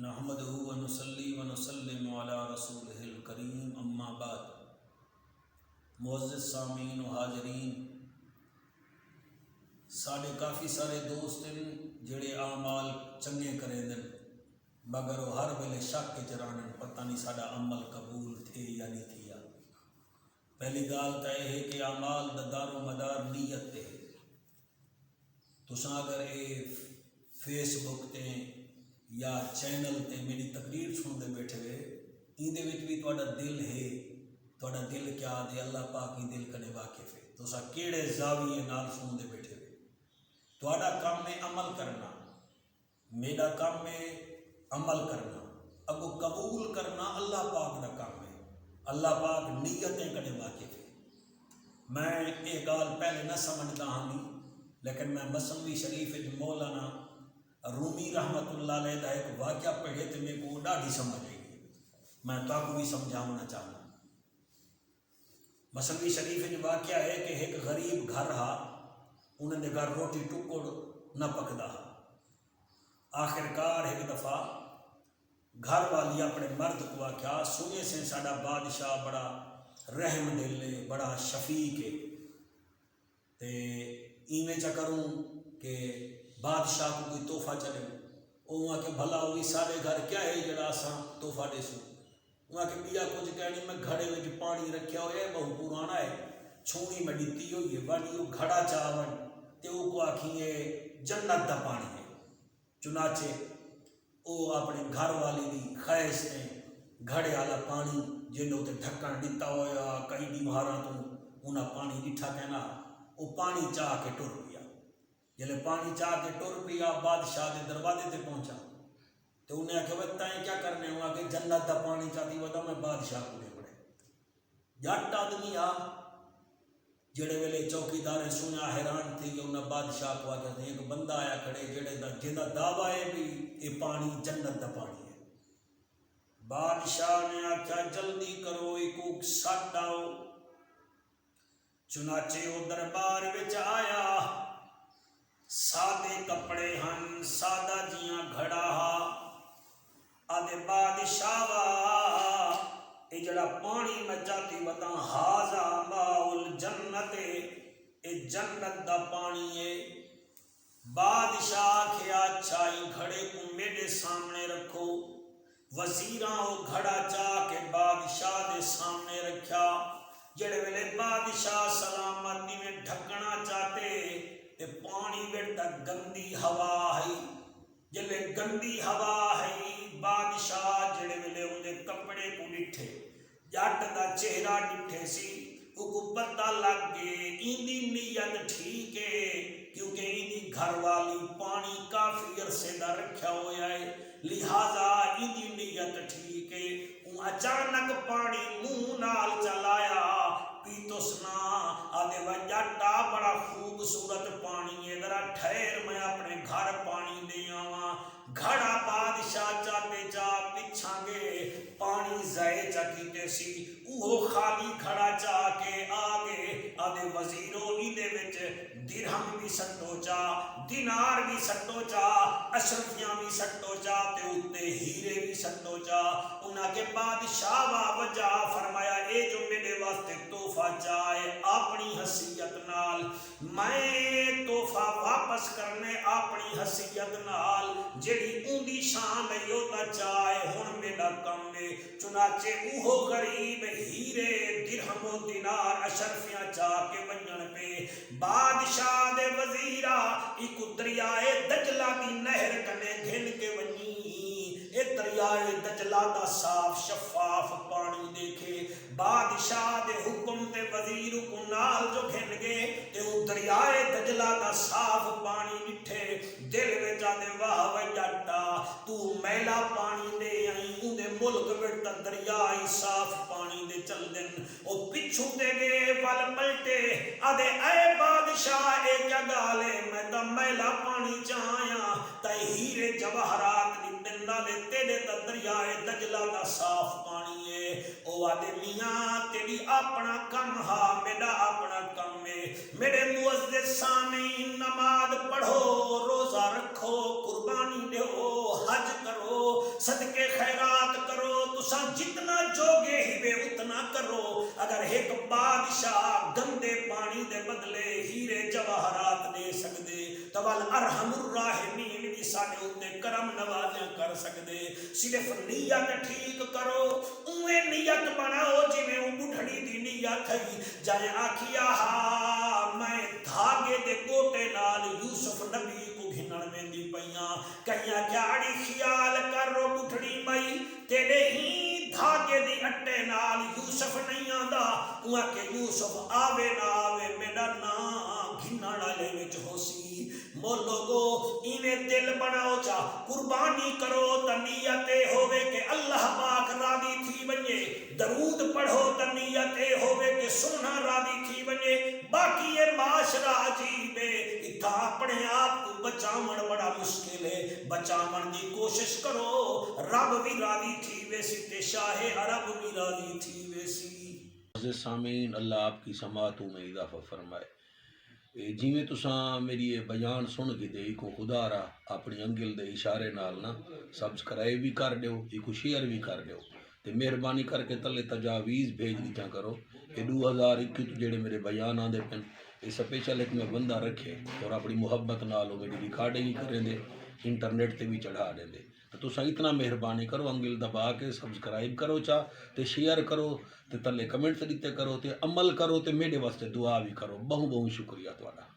نحمدہ ونصلی ونسلم علی رسولہ الکریم اما بعد۔ معزز سامعین و حاضرین، ساڈے کافی سارے دوست ہیں جڑے اعمال چنگے کریں دن مگر وہ ہر ویلے شک چ رہن پتہ نہیں ساڈا عمل قبول تھے یا نہیں تھیا۔ پہلی گال تو یہ ہے کہ اعمال دا دار و مدار نیت تے ہے۔ تساں اگر اے فیس بک تے یا چینل تے میری تقریر سنتے بیٹھے ہوئے ایندے وچ بھی تہاڈا دل ہے، تہاڈا دل کیا دے اللہ پاک ہی دل کنے واقف ہے۔ تساں کیڑے زاویے نال سنتے بیٹھے ہوئے، تہاڈا کام ہے عمل کرنا، میرا کام ہے عمل کرنا، اگو قبول کرنا اللہ پاک دا کام ہے۔ اللہ پاک نیتیں کنے واقف ہے۔ میں یہ گال پہلے نہ سمجھتا ہاں لیکن میں مثنوی شریف مولانا رومی رحمت اللہ علیہ کا ایک واقعہ پڑھے تو میرے کو ڈاڑھی سمجھ آئی، میں تاکو بھی سمجھانا چاہنا۔ مثنوی شریف واقعہ ہے کہ ایک غریب گھر ہا، انہوں نے گھر روٹی ٹکڑ نہ پکدا ہا۔ آخرکار ایک دفعہ گھر والی اپنے مرد کو آکھیا سنے سے ساڈا بادشاہ بڑا رحم دل ہے، بڑا شفیق ہے، تے ایویں چا کروں کہ بادشاہ کو کوئی تحفہ چلے۔ وہ کہ بھلا ہوئی سارے گھر کیا ہے جڑا اساں تحفہ دے سو؟ وہ کہ بیا کچھ کہنی میں گھڑے وچ پانی رکھیا ہوا ہے، بہت پرانا ہے، چھونی میں ڈتی ہوئی ہے، وڈی وہ گھڑا چاون تے وہ کو آکھیے جنت دا پانی ہے۔ چنانچہ وہ اپنے گھر والی دی خواہش نے گھڑے والا پانی جنوں تے ڈھکن دتا ہوا کئی بیماراں تو انہاں پانی ڈٹھا کہنا وہ پانی چاہ کے ٹر پیا۔ جلے پانی چاہ کے ٹر پیا بادشاہ کے دروازے تے پہنچا تو انہیں آخیا وہ تائیں کیا کرنے ہوا کہ جنت دا پانی چاہتی ودا میں بادشاہ کو دے پڑے۔ جٹ آدمی آ جڑے ویلے چوکیدار سنیا حیران تھی کہ انہیں بادشاہ کو آخیا ایک بندہ آیا کھڑے جڑے دا جہاں دعویٰ ہے بھی یہ پانی جنت دا پانی ہے۔ بادشاہ نے آخیا جلدی کرو ایک سٹ آؤ۔ چنانچہ وہ دربار وچ آیا، سادے کپڑے ہن، سادہ جیاں گھڑا ہا، آدھے بادشاہ وا اے جڑا پانی میں جاتی وطا ہازا ماء الجنت، اے جنت دا پانی ہے۔ بادشاہ کے اچھا ہی گھڑے کو میرے سامنے رکھو۔ وزیراں وہ گھڑا چاہ کے بادشاہ دے سامنے رکھیا۔ جڑے ویلے بادشاہ سلامتی میں ڈھکنا چاہتے تے پانی بیٹا گندی ہوا ہے۔ جلے گندی ہوا ہے بادشاہ جڑے ویلے اندے کپڑے کو ڈٹھے، جٹ دا چہرہ ڈٹھے سی، وہ کو پتہ لگ گئے ایندی نیت ٹھیک ہے کیونکہ ایندی گھر والی پانی کافی عرصے دا رکھیا ہویا ہے، لہذا ایندی نیت ٹھیک ہے۔ اچانک پانی منہ نال چلایا پیتوس نا آدھے وجاٹا بڑا خوبصورت پانی ہے، ذرا ٹھہر میں اپنے گھر پانی دے آواں۔ گھڑا بادشاہ چاہتے چا پچھاں گے پانی زائے چا کیتے سی، وہ خالی گھڑا چاہ کے آگے آدھے وزیروں ایدے وچ درہم بھی سٹو چا، دینار بھی سٹو چا، اشرفیاں بھی سٹو چا تے اتے ہیرے بھی سٹو چا۔ انہاں کے بادشاہ وجہ فرمایا اے جو میرے واسطے تحفہ چاہے اپنی حیثیت نال، میں تحفہ واپس کرنے اپنی حیثیت نال، جڑی اندی شان لیوتا چاہے ہن میرا کم ہے۔ چنانچہ اوہ غریب ہیرے درہم و دینار اشرفیاں چاہ کے ونجن پہ بادشاہ دے وزیرہ ایک دریائے دجلہ دی نہر کنے گھن کے ونی، اے دریائے دجلہ دا صاف شفاف پانی دیکھے۔ بادشاہ دے حکم تے وزیر کو نال جو گھن گئے تے وہ دریائے دجلہ دا صاف پانی ڈٹھے، دل میں جانے واہ وجاٹا تو میلا پانی دے آئی اندے ملک بیٹا دریائی صاف پانی دے چل دن۔ وہ پچھو دے گئے وال پلٹے آدھے اے بادشاہ اے کیا گالے میں تا میلا پانی چاہیاں تا ہیرے جواہرات دن نالے تیرے دا دریائے دجلہ دا صاف پانی ہے او آدے میاں تیری اپنا کم ہا میرا اپنا کم ہے میرے معزز سامعین نماز پڑھو روزہ رکھو قربانی دیو حج کرو صدقے خیرات کرو تساں جتنا جوگے ہی بے اتنا کرو اگر ایک بادشاہ گندے پانی دے بدلے ہیرے جواہرات دے سکدے تو ارحم الراحمین بھی ساڈے اوتے کرم نوازیاں کر سکدے صرف نیت ٹھیک کرو اوے نیت بناؤ جویں او بڈھڑی دی نیت تھی جائے آکھیا ہا میں دھاگے دے گوٹے نال یوسف نبی کو گھنن ویندی پیاں کہیا کیاڑی خیال کر رو بڈھڑی مئی تیرے ہی دھاگے دی اٹے نال یوسف نہیں آندا اوہ کہ یوسف آوے نہ آوے میرا نا گھنن والے وچ ہوسی مو لوگو انہیں دل بناؤ چا قربانی کرو تا نیت ہوئے کہ اللہ پاک راضی تھی بنجے درود پڑھو تا نیت ہوئے کہ سننا راضی تھی بنجے باقی یہ معاشرہ عجیب ہے اتھا اپنے آپ کو بچامن بڑا مشکل ہے بچامن دی کوشش کرو رب بھی راضی تھی ویسی تے شاہ عرب بھی راضی تھی ویسی سامعین اللہ آپ کی سماعتوں میں اضافہ فرمائے جیویں تساں میری یہ بیان سن کے دے کو خدا را اپنی انگل دے اشارے نال نا سبسکرائب بھی کر دیو ایک شیئر بھی کر دیو تے مہربانی کر کے تلے تجاویز بھیج دیتا کرو کہ 2021 جڑے میرے بیان آندے پن یہ سپیشل ایک میں بندہ رکھے اور اپنی محبت نالو میری ریکارڈنگ کریں دے انٹرنیٹ تے بھی چڑھا دیں دے تو تساں اتنا مہربانی کرو انگل دبا کے سبسکرائب کرو چا تے شیئر کرو تے تلے کمنٹ دیتے کرو تے عمل کرو تے میرے واسطے دعا بھی کرو بہت بہت شکریہ تہاڈا